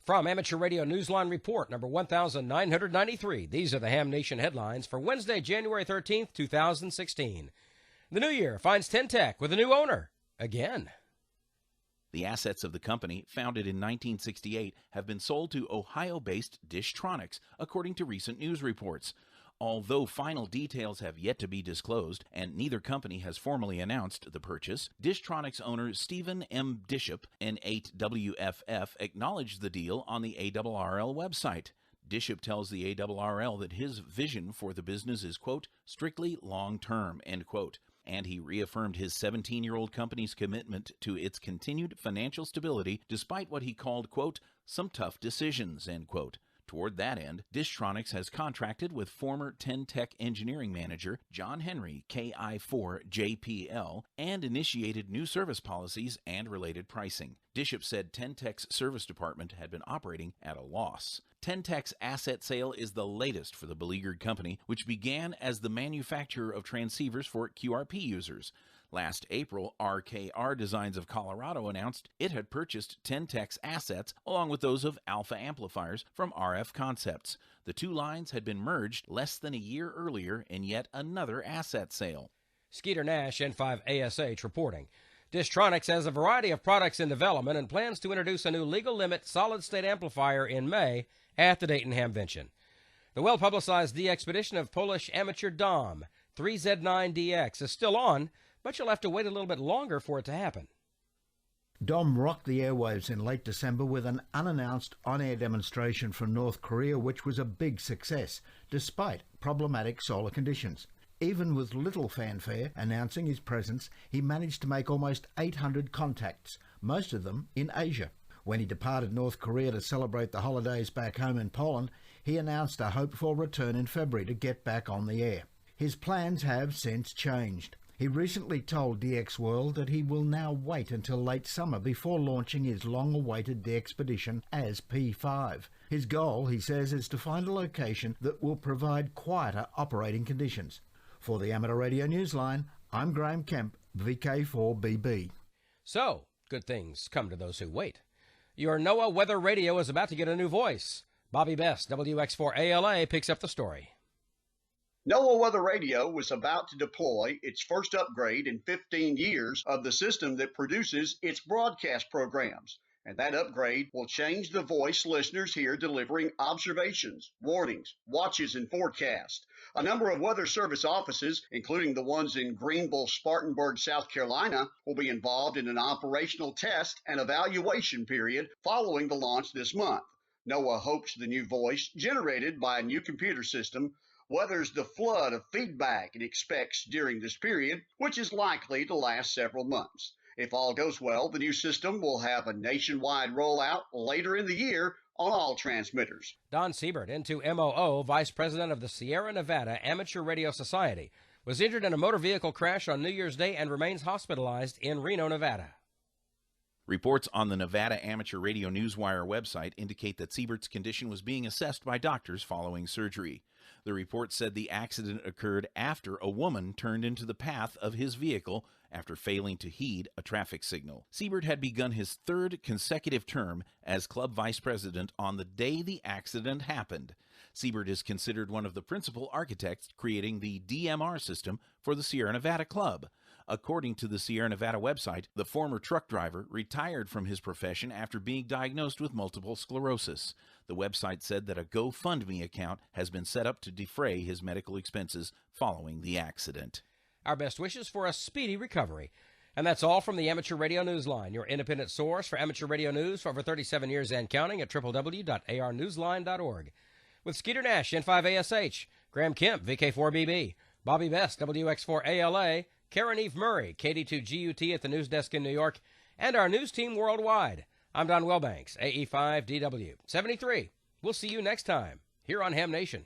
From Amateur Radio Newsline Report number 1993, these are the Ham Nation headlines for Wednesday, January 13th, 2016. The new year finds Ten-Tec with a new owner, again. The assets of the company, founded in 1968, have been sold to Ohio-based Dishtronics, according to recent news reports. Although final details have yet to be disclosed and neither company has formally announced the purchase, Dishtronics owner Stephen M. Bishop, N8WFF, acknowledged the deal on the ARRL website. Bishop tells the ARRL that his vision for the business is, quote, strictly long-term, end quote. And he reaffirmed his 17-year-old company's commitment to its continued financial stability despite what he called, quote, some tough decisions, end quote. Toward that end, Dishtronics has contracted with former Ten-Tec engineering manager John Henry, KI4JPL, and initiated new service policies and related pricing. Bishop said Ten-Tec's service department had been operating at a loss. Ten-Tec's asset sale is the latest for the beleaguered company, which began as the manufacturer of transceivers for QRP users. Last April, RKR Designs of Colorado announced it had purchased Ten-Tec's assets along with those of Alpha Amplifiers from RF Concepts. The two lines had been merged less than a year earlier in yet another asset sale. Skeeter Nash, N5ASH, reporting. Dishtronics has a variety of products in development and plans to introduce a new legal limit solid-state amplifier in May at the Dayton Hamvention. The well-publicized de-expedition of Polish amateur Dom 3Z9DX is still on, but you'll have to wait a little bit longer for it to happen. Dom rocked the airwaves in late December with an unannounced on-air demonstration from North Korea, which was a big success, despite problematic solar conditions. Even with little fanfare announcing his presence, he managed to make almost 800 contacts, most of them in Asia. When he departed North Korea to celebrate the holidays back home in Poland, he announced a hoped-for return in February to get back on the air. His plans have since changed. He recently told DX World that he will now wait until late summer before launching his long-awaited de-expedition as P5. His goal, he says, is to find a location that will provide quieter operating conditions. For the Amateur Radio Newsline, I'm Graham Kemp, VK4BB. So, good things come to those who wait. Your NOAA Weather Radio is about to get a new voice. Bobby Best, WX4ALA, picks up the story. NOAA Weather Radio was about to deploy its first upgrade in 15 years of the system that produces its broadcast programs. And that upgrade will change the voice listeners hear delivering observations, warnings, watches, and forecasts. A number of Weather Service offices, including the ones in Greenville, Spartanburg, South Carolina, will be involved in an operational test and evaluation period following the launch this month. NOAA hopes the new voice, generated by a new computer system, weathers the flood of feedback it expects during this period, which is likely to last several months. If all goes well, the new system will have a nationwide rollout later in the year on all transmitters. Don Siebert, N2MOO, Vice President of the Sierra Nevada Amateur Radio Society, was injured in a motor vehicle crash on New Year's Day and remains hospitalized in Reno, Nevada. Reports on the Nevada Amateur Radio Newswire website indicate that Siebert's condition was being assessed by doctors following surgery. The report said the accident occurred after a woman turned into the path of his vehicle after failing to heed a traffic signal. Siebert had begun his third consecutive term as club vice president on the day the accident happened. Siebert is considered one of the principal architects creating the DMR system for the Sierra Nevada Club. According to the Sierra Nevada website, the former truck driver retired from his profession after being diagnosed with multiple sclerosis. The website said that a GoFundMe account has been set up to defray his medical expenses following the accident. Our best wishes for a speedy recovery. And that's all from the Amateur Radio Newsline, your independent source for amateur radio news for over 37 years and counting at www.arnewsline.org. With Skeeter Nash, N5ASH, Graham Kemp, VK4BB, Bobby Best, WX4ALA, Karen Eve Murray, KD2GUT at the news desk in New York, and our news team worldwide. I'm Don Wellbanks, AE5DW 73. We'll see you next time here on Ham Nation.